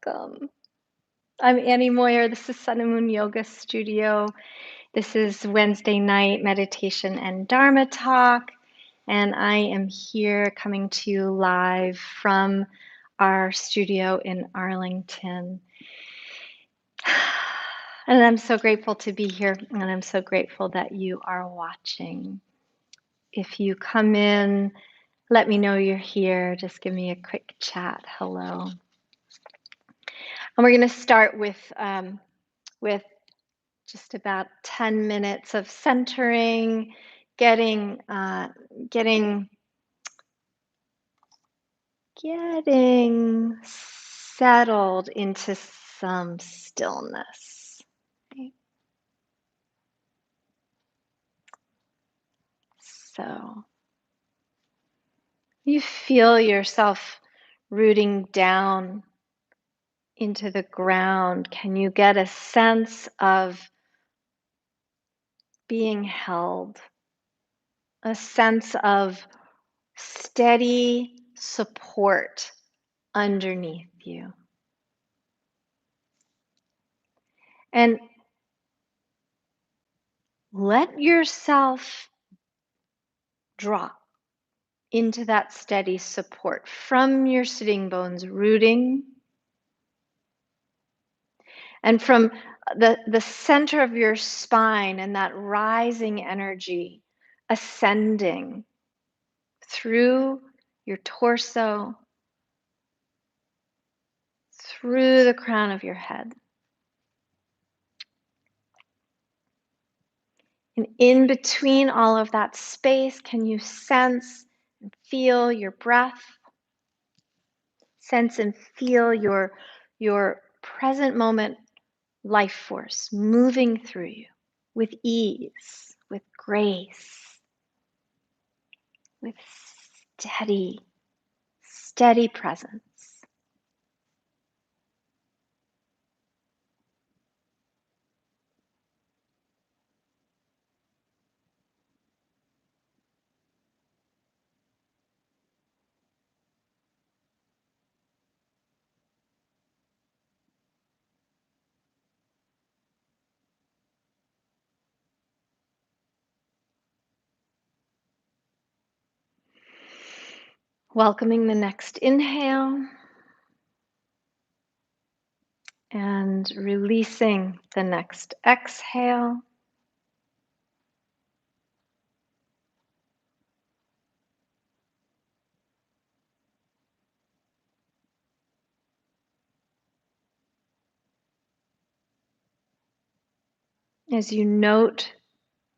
welcome. I'm Annie Moyer. This is Sun and Moon Yoga Studio. This is Wednesday night meditation and Dharma talk. And I am here coming to you live from our studio in Arlington. And I'm so grateful to be here. And I'm so grateful that you are watching. If you come in, let me know you're here. Just give me a quick chat. Hello. And we're going to start with just about 10 minutes of centering, getting settled into some stillness. Okay. So you feel yourself rooting down into the ground. Can you get a sense of being held? A sense of steady support underneath you. And let yourself drop into that steady support from your sitting bones rooting, and from the center of your spine and that rising energy ascending through your torso, through the crown of your head. And in between all of that space, can you sense and feel your breath? Sense and feel your present moment life force moving through you with ease, with grace, with steady presence. Welcoming the next inhale and releasing the next exhale. As you note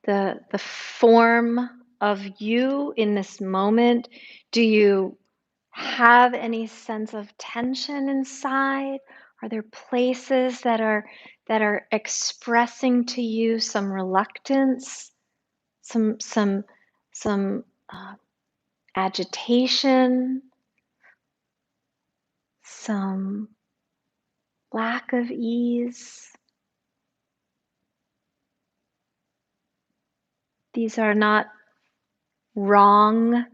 the form of you in this moment, do you have any sense of tension inside? Are there places that are expressing to you some reluctance, some agitation, some lack of ease? These are not wrong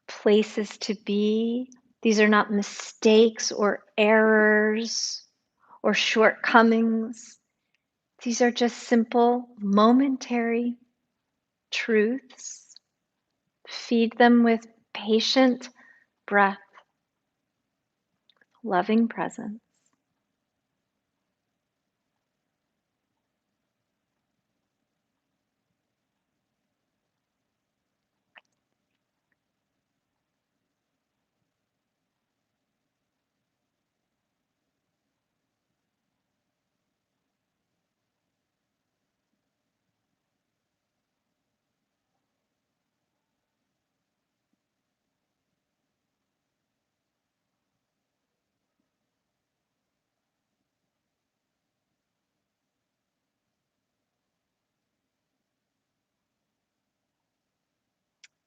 places to be. These are not mistakes or errors or shortcomings. These are just simple, momentary truths. Feed them with patient breath, loving presence.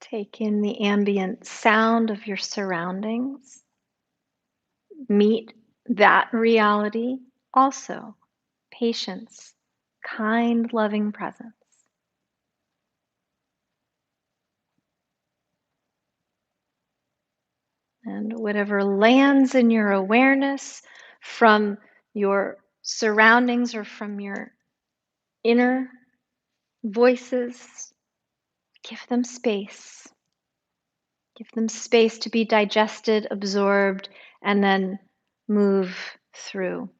Take in the ambient sound of your surroundings. Meet that reality also. Patience, kind, loving presence. And whatever lands in your awareness from your surroundings or from your inner voices, give them space. Give them space to be digested, absorbed, and then move through.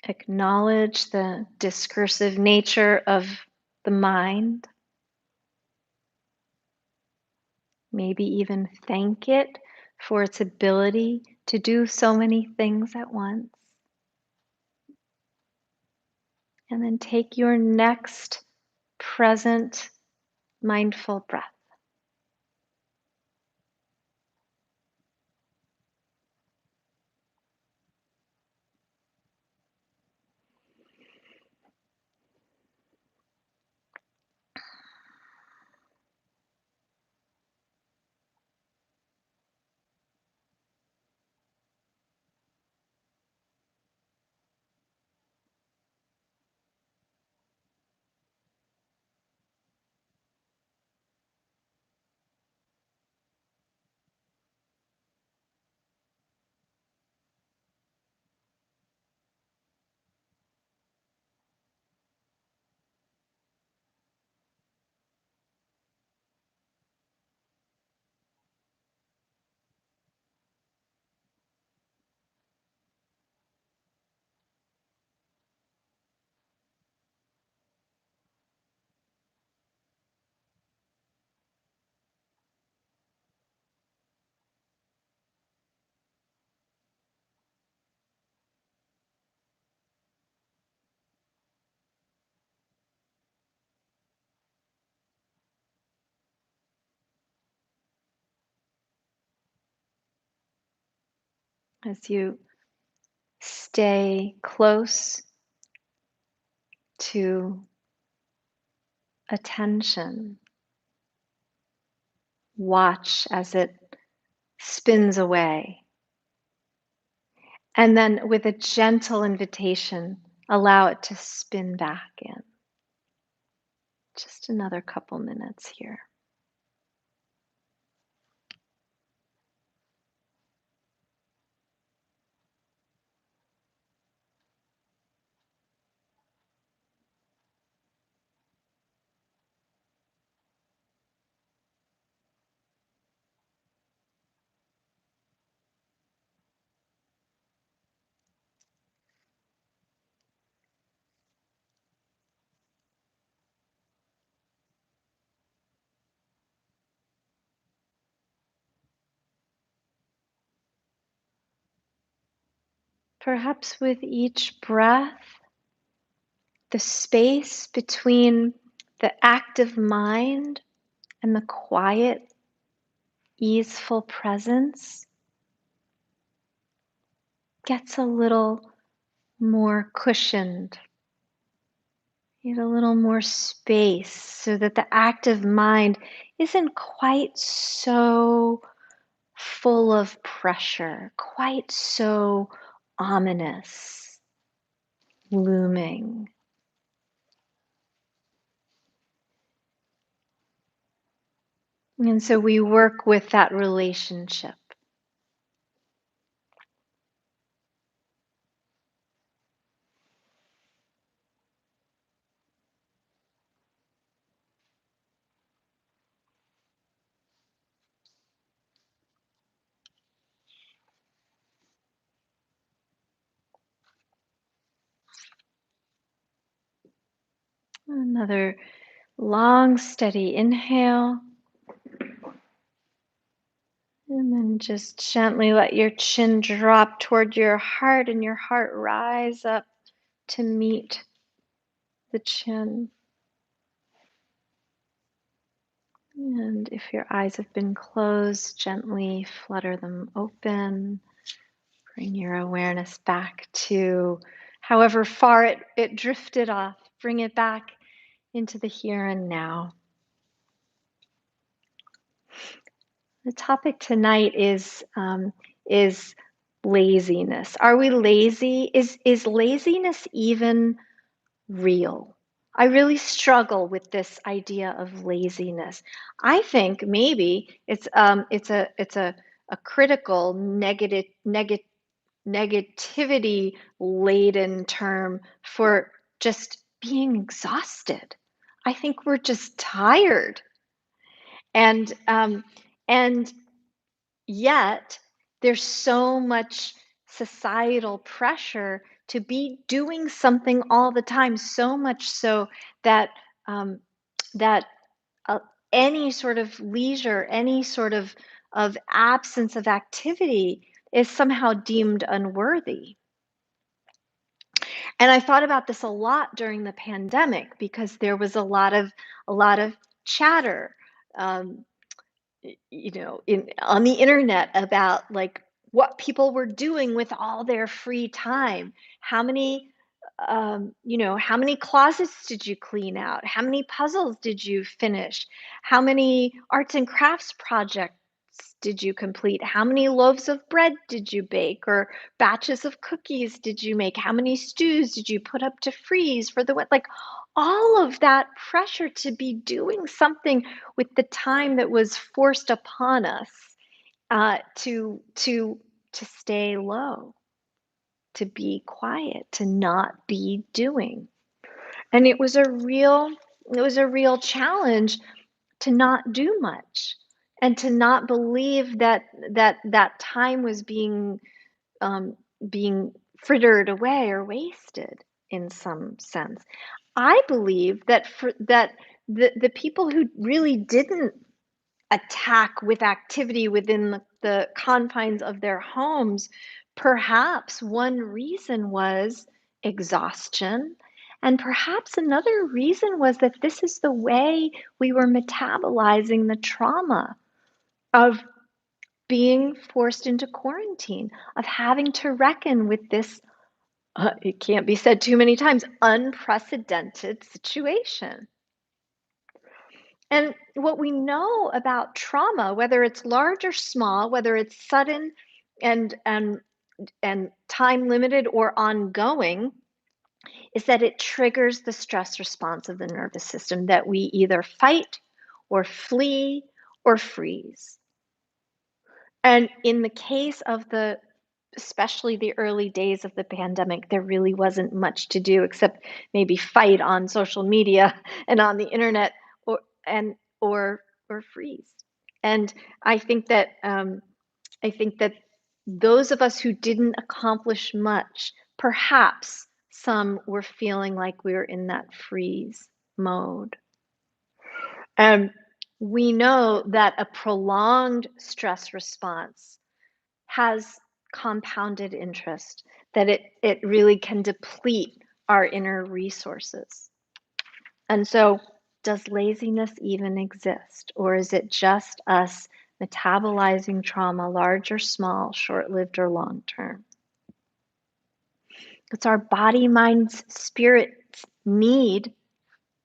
Acknowledge the discursive nature of the mind. Maybe even thank it for its ability to do so many things at once. And then take your next present mindful breath. As you stay close to attention, watch as it spins away. And then, with a gentle invitation, allow it to spin back in. Just another couple minutes here. Perhaps with each breath, the space between the active mind and the quiet, easeful presence gets a little more cushioned. Need a little more space so that the active mind isn't quite so full of pressure, quite so ominous, looming. And so we work with that relationship. Another long, steady inhale. And then just gently let your chin drop toward your heart and your heart rise up to meet the chin. And if your eyes have been closed, gently flutter them open. Bring your awareness back to however far it drifted off. Bring it back into the here and now. The topic tonight is laziness. Are we lazy? Is laziness even real? I really struggle with this idea of laziness. I think maybe it's a critical negativity laden term for just being exhausted. I think we're just tired, and um, and yet there's so much societal pressure to be doing something all the time, so much so that um, that uh, any sort of leisure, any sort of absence of activity is somehow deemed unworthy. And I thought about this a lot during the pandemic because there was a lot of chatter, um, in on the internet about like what people were doing with all their free time. How many, how many closets did you clean out? How many puzzles did you finish? How many arts and crafts projects did you complete? How many loaves of bread did you bake, or batches of cookies did you make? How many stews did you put up to freeze for the wet? Like all of that pressure to be doing something with the time that was forced upon us, to stay low, to be quiet, to not be doing. And it was a real challenge to not do much, and to not believe that time was being frittered away or wasted in some sense. I believe that the people who really didn't attack with activity within the confines of their homes, perhaps one reason was exhaustion. And perhaps another reason was that this is the way we were metabolizing the trauma of being forced into quarantine, of having to reckon with this, it can't be said too many times, unprecedented situation. And what we know about trauma, whether it's large or small, whether it's sudden and and and time limited or ongoing, is that it triggers the stress response of the nervous system that we either fight or flee or freeze. And in the case of especially the early days of the pandemic, there really wasn't much to do except maybe fight on social media and on the internet, or and or freeze. And I think that I think that those of us who didn't accomplish much, perhaps some were feeling like we were in that freeze mode. And we know that a prolonged stress response has compounded interest, that it really can deplete our inner resources. And so, does laziness even exist? Or is it just us metabolizing trauma, large or small, short lived or long term? It's our body, mind, spirit's need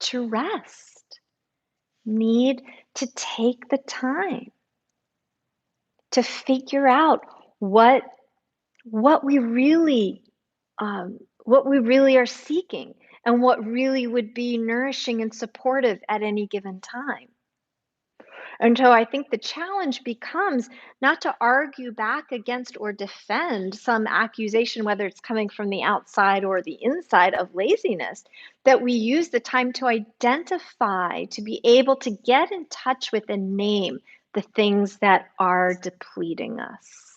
to rest, need to take the time to figure out what what we really what we really are seeking, and what really would be nourishing and supportive at any given time. And so I think the challenge becomes not to argue back against or defend some accusation, whether it's coming from the outside or the inside, of laziness, that we use the time to identify, to be able to get in touch with and name the things that are depleting us,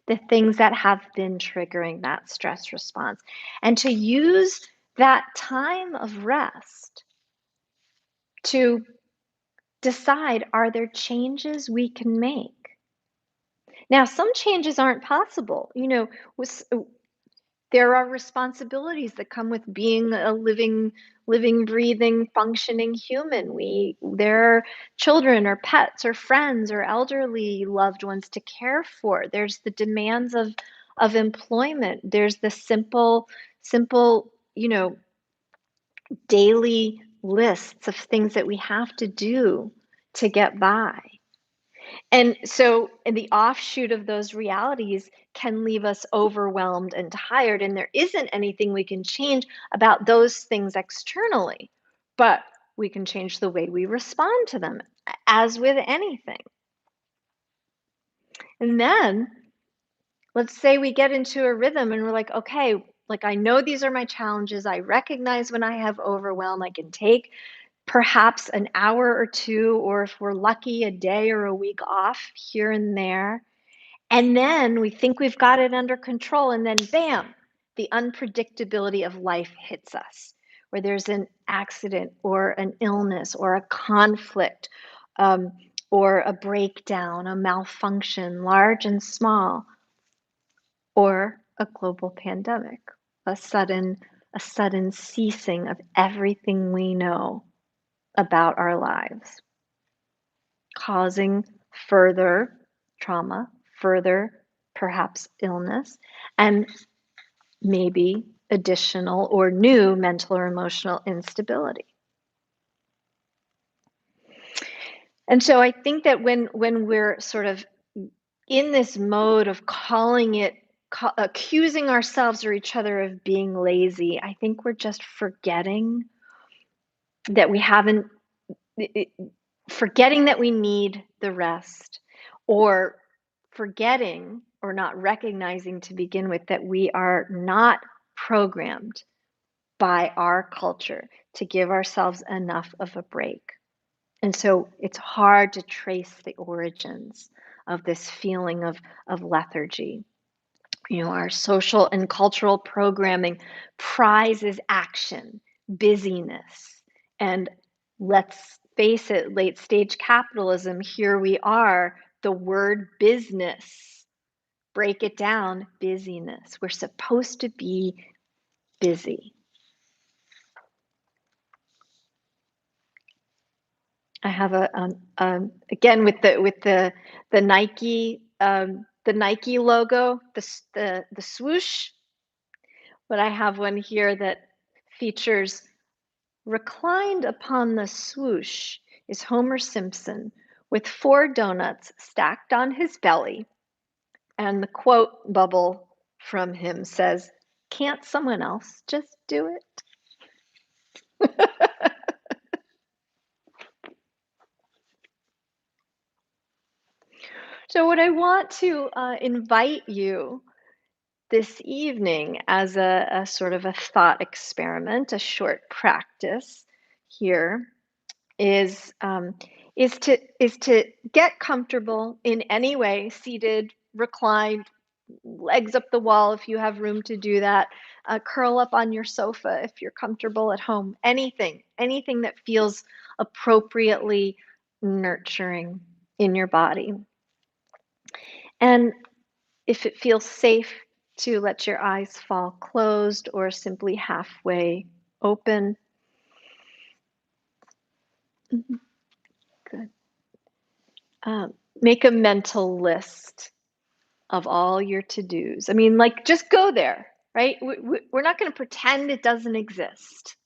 the things that have been triggering that stress response, and to use that time of rest to decide, are there changes we can make? Now, some changes aren't possible. There are responsibilities that come with being a living, breathing, functioning human. There are children or pets or friends or elderly loved ones to care for. There's the demands of employment. There's the simple, daily lists of things that we have to do to get by. And so, and the offshoot of those realities can leave us overwhelmed and tired, and there isn't anything we can change about those things externally, but we can change the way we respond to them, as with anything. And then let's say we get into a rhythm and we're like, okay, like I know these are my challenges. I recognize when I have overwhelm. I can take perhaps an hour or two, or if we're lucky, a day or a week off here and there. And then we think we've got it under control, and then bam, the unpredictability of life hits us, where there's an accident or an illness or a conflict, um, or a breakdown, a malfunction, large and small, or a global pandemic, a sudden a sudden ceasing of everything we know about our lives, causing further trauma, further perhaps illness, and maybe additional or new mental or emotional instability. And so I think that when we're sort of in this mode of calling it, accusing ourselves or each other of being lazy, I think we're just forgetting that we haven't, forgetting that we need the rest, or forgetting or not recognizing to begin with that we are not programmed by our culture to give ourselves enough of a break. And so it's hard to trace the origins of this feeling of lethargy. Our social and cultural programming prizes action, busyness, and let's face it, late stage capitalism, here we are, the word business. Break it down, busyness. We're supposed to be busy. I have again with the Nike logo, the swoosh. But I have one here that features, reclined upon the swoosh is Homer Simpson with 4 donuts stacked on his belly, and the quote bubble from him says, "Can't someone else just do it?" So, what I want to invite you this evening as a sort of a thought experiment, a short practice here, is is to get comfortable in any way, seated, reclined, legs up the wall if you have room to do that, curl up on your sofa if you're comfortable at home. Anything that feels appropriately nurturing in your body. And if it feels safe to let your eyes fall closed or simply halfway open. Mhm, good. Make a mental list of all your to-dos. I mean, like, just go there, right? We're not going to pretend it doesn't exist.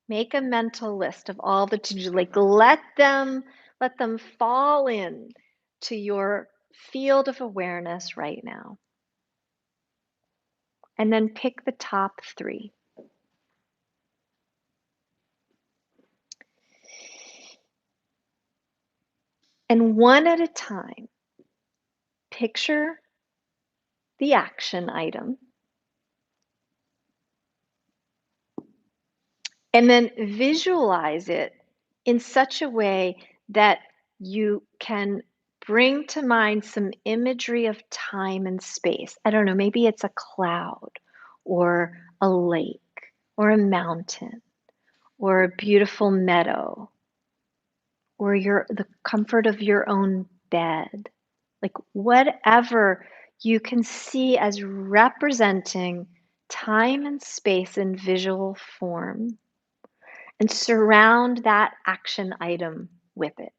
Make a mental list of all the to-do. Like, let them fall in to your field of awareness right now. And then pick the top 3. And one at a time, picture the action item, and then visualize it in such a way that you can bring to mind some imagery of time and space. I don't know, maybe it's a cloud or a lake or a mountain or a beautiful meadow or the comfort of your own bed. Like whatever you can see as representing time and space in visual form, and surround that action item with it.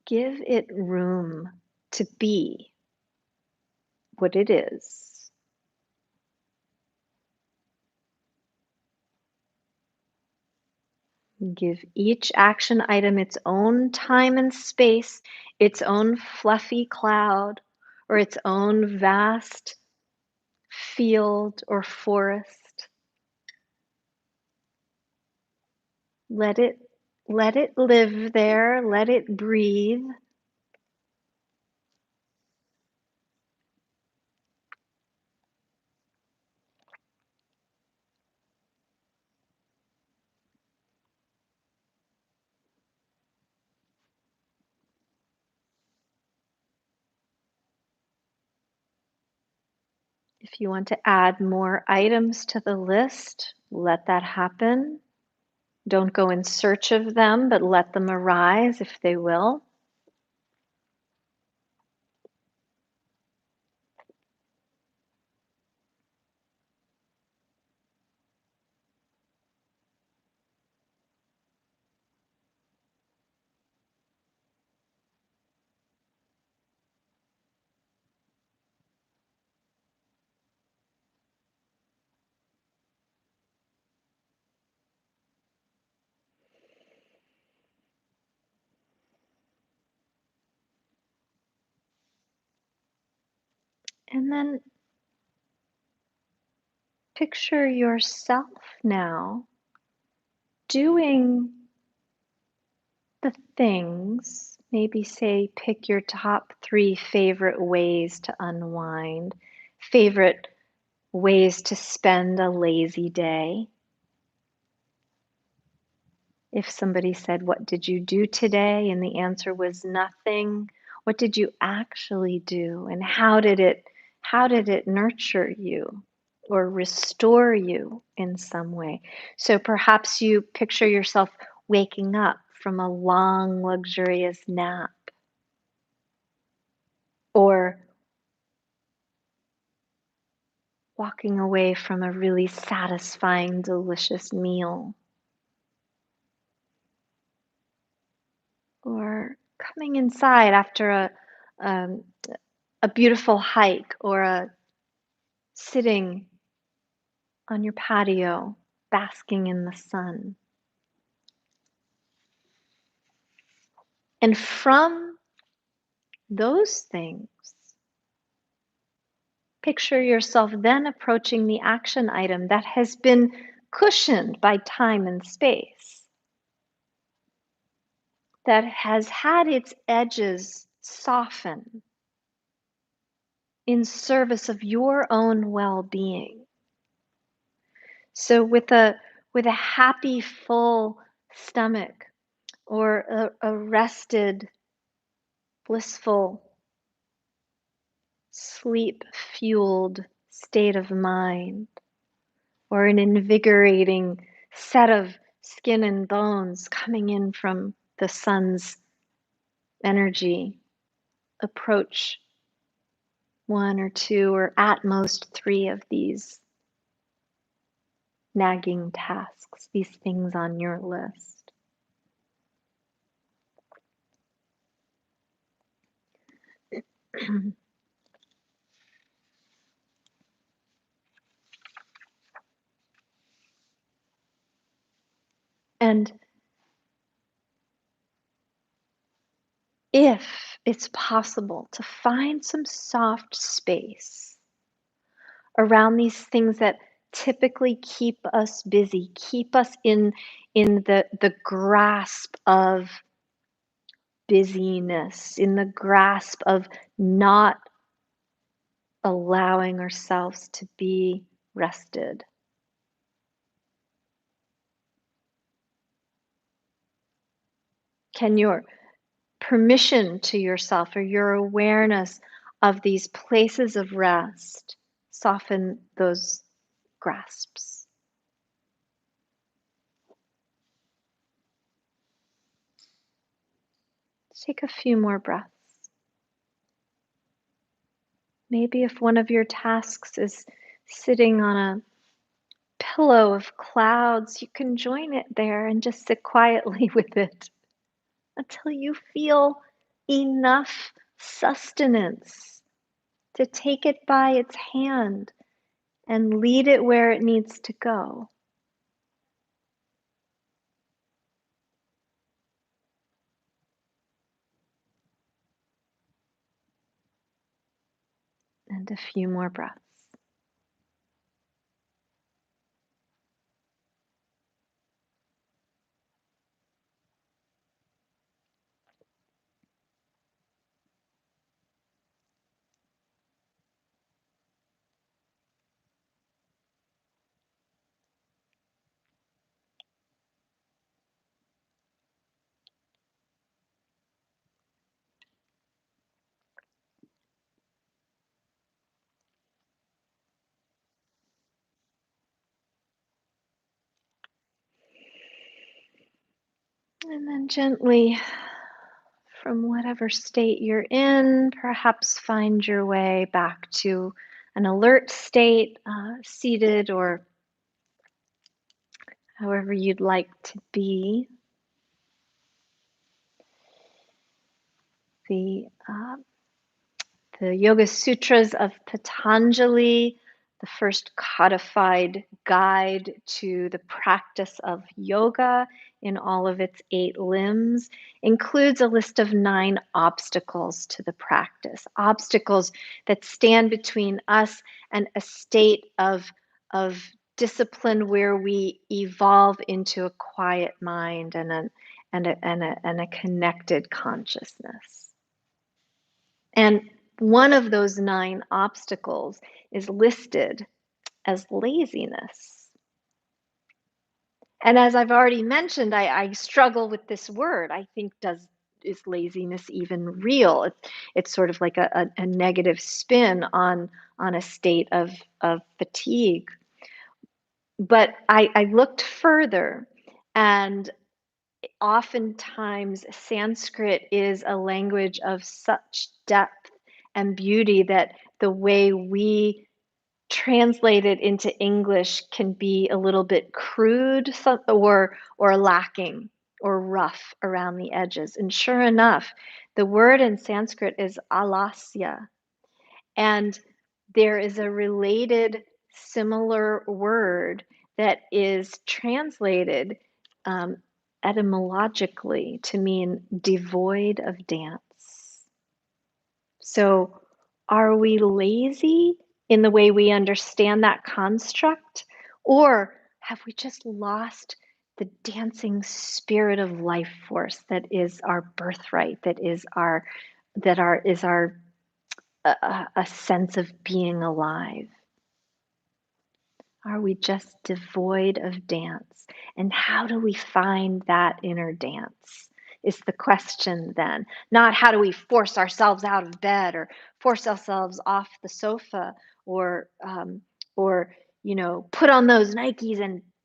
Give it room to be what it is. Give each action item its own time and space, its own fluffy cloud, or its own vast field or forest. Let it let it live there, let it breathe. If you want to add more items to the list, let that happen. Don't go in search of them, but let them arise if they will. And then picture yourself now doing the things, maybe say, pick your top three favorite ways to unwind, favorite ways to spend a lazy day. If somebody said, "What did you do today?" and the answer was nothing, what did you actually do? And how did it nurture you or restore you in some way? So perhaps you picture yourself waking up from a long, luxurious nap, or walking away from a really satisfying, delicious meal, or coming inside after um, a beautiful hike, or sitting on your patio, basking in the sun. And from those things, picture yourself then approaching the action item that has been cushioned by time and space, that has had its edges soften in service of your own well-being. So with a happy, full stomach, or a rested, blissful, sleep-fueled state of mind, or an invigorating set of skin and bones coming in from the sun's energy, approach one or two or at most three of these nagging tasks, these things on your list. And if it's possible to find some soft space around these things that typically keep us busy, keep us in the grasp of busyness, in the grasp of not allowing ourselves to be rested. Can your permission to yourself, or your awareness of these places of rest, soften those grasps? Take a few more breaths. Maybe if one of your tasks is sitting on a pillow of clouds, you can join it there and just sit quietly with it until you feel enough sustenance to take it by its hand and lead it where it needs to go. And a few more breaths. And then gently, from whatever state you're in, perhaps find your way back to an alert state, seated or however you'd like to be. The The Yoga Sutras of Patanjali, the first codified guide to the practice of yoga in all of its 8 limbs, includes a list of 9 obstacles to the practice, obstacles that stand between us and a state of discipline where we evolve into a quiet mind and a connected consciousness. And one of those 9 obstacles is listed as laziness. And as I've already mentioned, I struggle with this word. I think, is laziness even real? It's sort of like a negative spin on a state of fatigue. But I looked further, and oftentimes Sanskrit is a language of such depth and beauty that the way we translate it into English can be a little bit crude, or lacking or rough around the edges. And sure enough, the word in Sanskrit is alasya, and there is a related similar word that is translated um, etymologically to mean devoid of dance. So, are we lazy in the way we understand that construct? Or have we just lost the dancing spirit of life force that is our birthright, that is our a sense of being alive? Are we just devoid of dance? And how do we find that inner dance? Is the question then. Not how do we force ourselves out of bed or force ourselves off the sofa or or put on those Nikes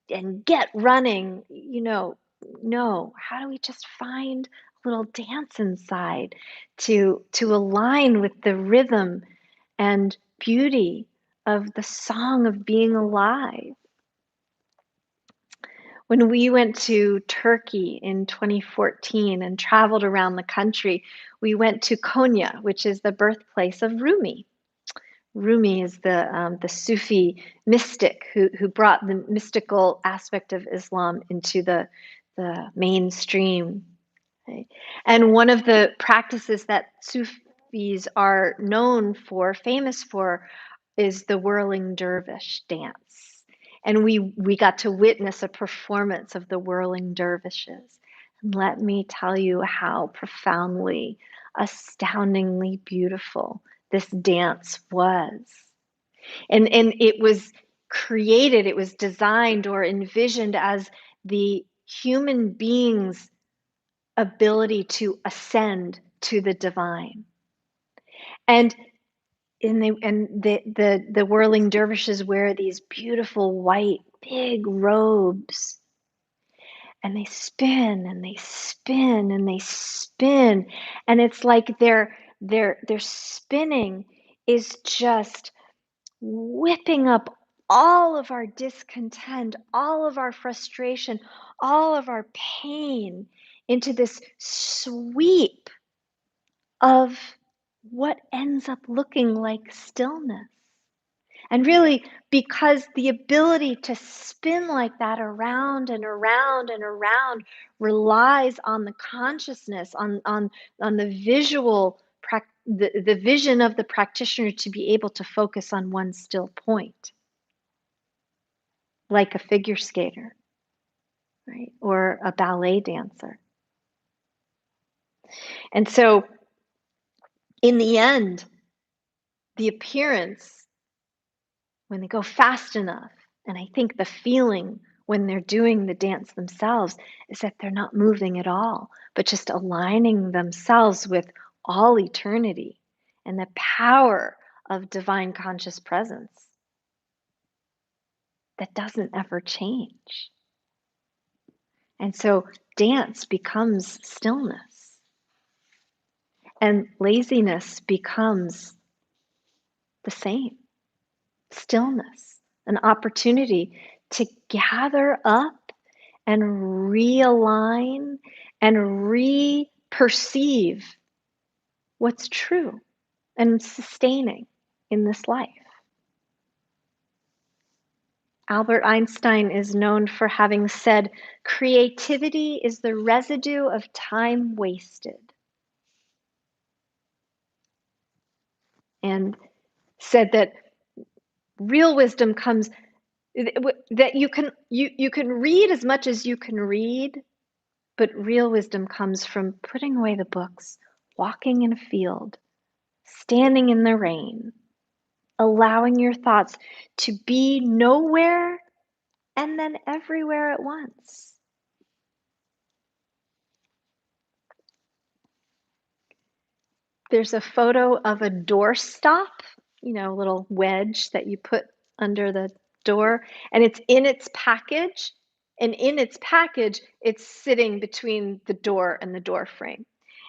and get running. No. How do we just find a little dance inside to align with the rhythm and beauty of the song of being alive? When we went to Turkey in 2014 and traveled around the country, we went to Konya, which is the birthplace of Rumi. Rumi is the Sufi mystic who brought the mystical aspect of Islam into the mainstream. Right? And one of the practices that Sufis are known for, famous for, is the whirling dervish dance. And we got to witness a performance of the whirling dervishes. And let me tell you how profoundly, astoundingly beautiful this dance was. And it was created, it was designed or envisioned as the human being's ability to ascend to the divine. And the whirling dervishes wear these beautiful white big robes, and they spin and they spin and they spin, and it's like their spinning is just whipping up all of our discontent, all of our frustration, all of our pain into this sweep of what ends up looking like stillness. And really, because the ability to spin like that around and around and around relies on the consciousness, on the visual the vision of the practitioner to be able to focus on one still point, like a figure skater, right? Or a ballet dancer. And so in the end, the appearance, when they go fast enough, and I think the feeling when they're doing the dance themselves is that they're not moving at all, but just aligning themselves with all eternity and the power of divine conscious presence that doesn't ever change. And so dance becomes stillness, and laziness becomes the same stillness, an opportunity to gather up and realign and re-perceive what's true and sustaining in this life. Albert Einstein is known for having said, "Creativity is the residue of time wasted," and said that real wisdom comes that you can read as much as you can read, but real wisdom comes from putting away the books, walking in a field, standing in the rain, allowing your thoughts to be nowhere and then everywhere at once. There's a photo of a doorstop, a little wedge that you put under the door, and it's in its package. And in its package, it's sitting between the door and the door frame.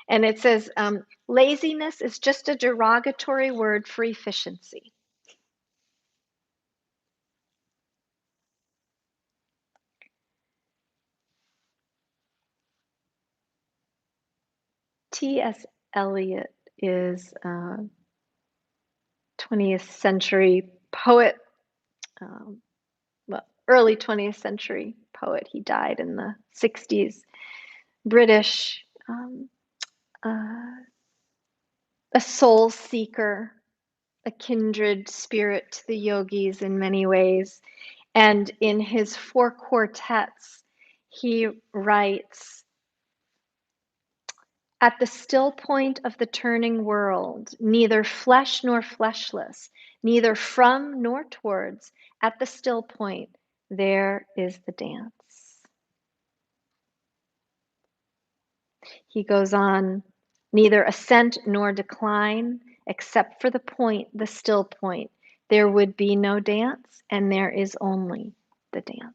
And it says, laziness is just a derogatory word for efficiency. T.S. Eliot is a 20th century poet, um, well, early 20th century poet. He died in the 60s. British, uh, a soul seeker, a kindred spirit to the yogis in many ways. And in his four quartets, he writes, "At the still point of the turning world, neither flesh nor fleshless, neither from nor towards, at the still point, there is the dance." He goes on, "Neither ascent nor decline, except for the point, the still point. There would be no dance, and there is only the dance."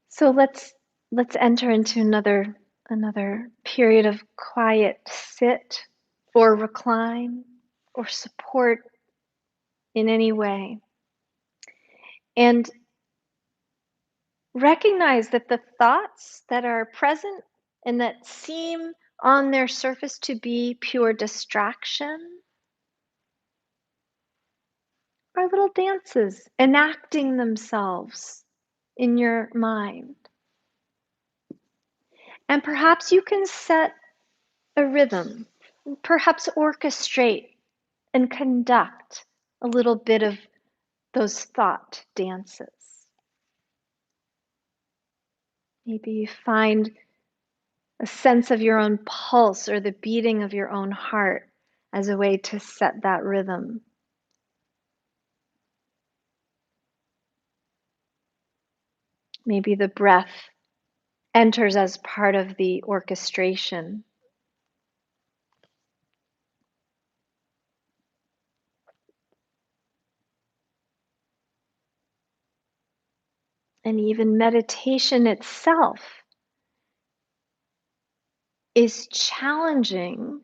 So let's enter into another period of quiet sit or recline or support in any way. And recognize that the thoughts that are present and that seem on their surface to be pure distraction are little dances enacting themselves in your mind. And perhaps you can set a rhythm, perhaps orchestrate and conduct a little bit of those thought dances. Maybe you find a sense of your own pulse or the beating of your own heart as a way to set that rhythm. Maybe the breath enters as part of the orchestration. And even meditation itself is challenging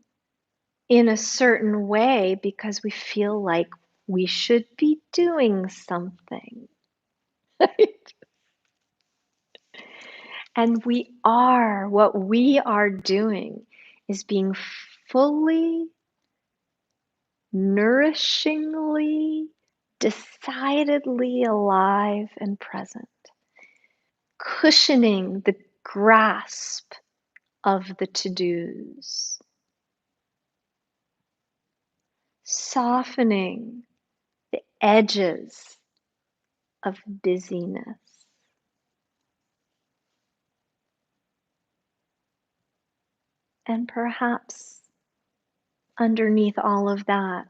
in a certain way because we feel like we should be doing something. Right? And what we are doing is being fully, nourishingly, decidedly alive and present, cushioning grasp of the to-dos, softening the edges of busyness. And perhaps underneath all of that,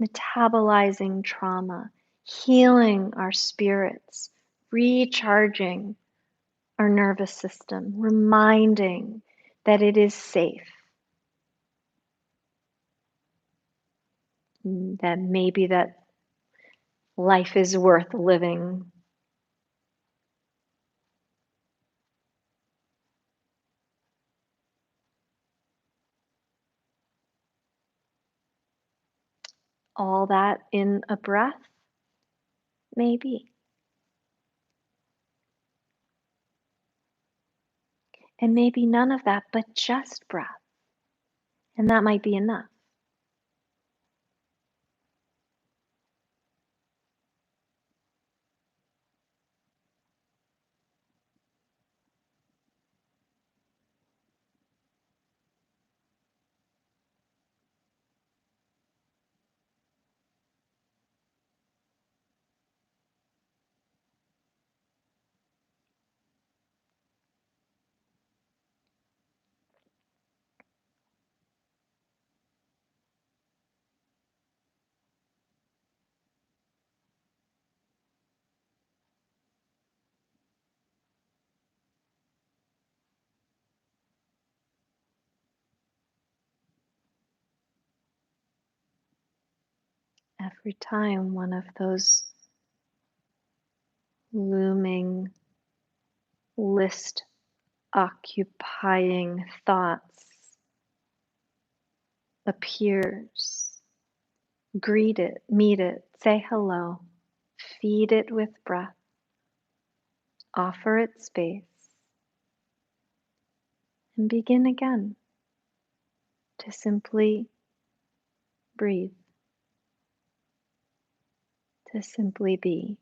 metabolizing trauma, healing our spirits, recharging our nervous system, reminding that it is safe, that maybe that life is worth living. All that in a breath, maybe. And maybe none of that, but just breath. And that might be enough. Every time one of those looming, list occupying thoughts appears, greet it, meet it, say hello, feed it with breath, offer it space, and begin again to simply breathe, to simply be.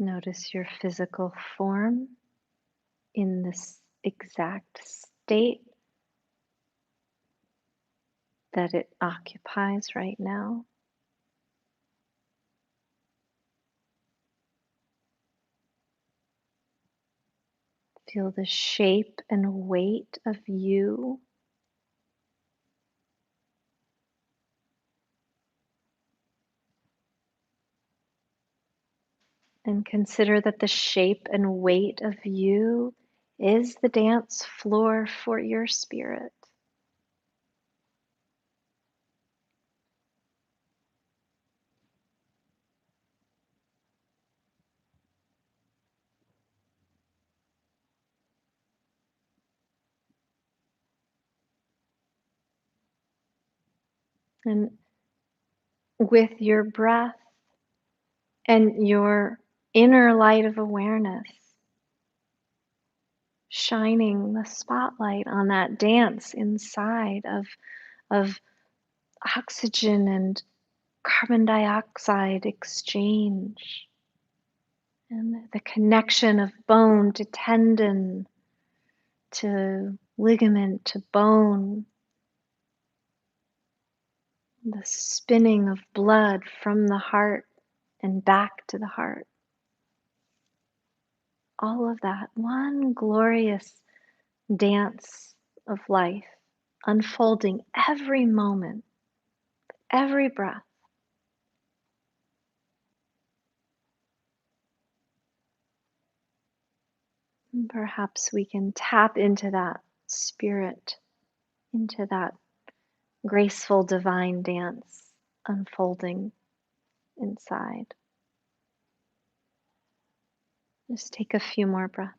Notice your physical form in this exact state that it occupies right now. Feel the shape and weight of you. And consider that the shape and weight of you is the dance floor for your spirit. And with your breath and your inner light of awareness, shining the spotlight on that dance inside of oxygen and carbon dioxide exchange, and the connection of bone to tendon, to ligament, to bone, the spinning of blood from the heart and back to the heart. All of that, one glorious dance of life, unfolding every moment, every breath. And perhaps we can tap into that spirit, into that graceful divine dance unfolding inside. Just take a few more breaths.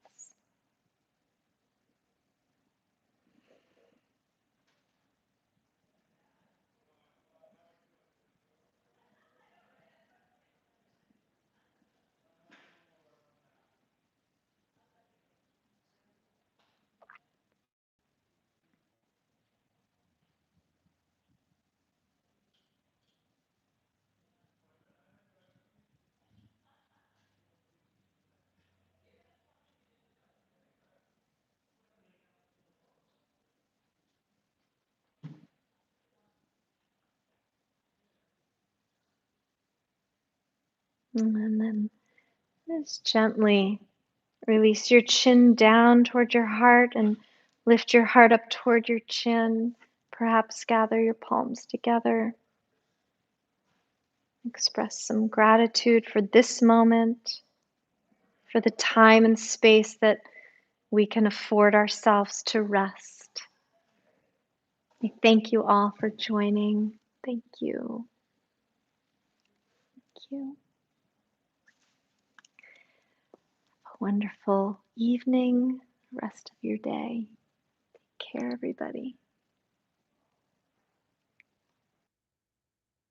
And then just gently release your chin down toward your heart and lift your heart up toward your chin. Perhaps gather your palms together. Express some gratitude for this moment, for the time and space that we can afford ourselves to rest. I thank you all for joining. Thank you. Thank you. A wonderful evening, rest of your day. Take care, everybody.